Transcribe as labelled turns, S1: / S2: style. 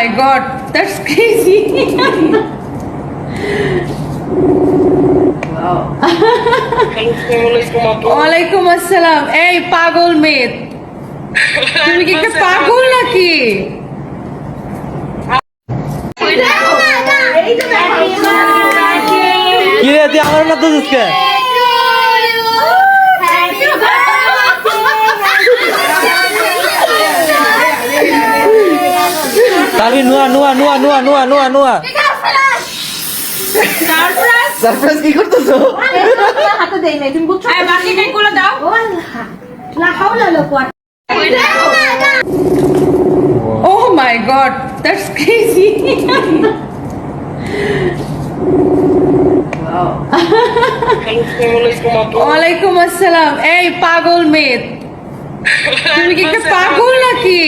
S1: my god, that's crazy. Wow. ওয়ালাইকুম আসসালাম। এই পাগল মেয়ে, তুমি কি একটা পাগল নাকি?
S2: কি রে তুই আমার না তো দুসকে তালি নুয়া নুয়া নুয়া নুয়া নুয়া নুয়া নুয়া সারপ্রাইজ কি করতেছো?
S3: হাতে দেই না তুমি বুঝছো?
S1: এই বাকি কেকগুলো দাও।
S3: লা হাওলা লা কুওয়াতা।
S1: Oh my god, that's crazy. Wow. ওয়ালাইকুম আসসালাম। এই পাগল মেয়ে, তুমি কি একটা পাগল নাকি?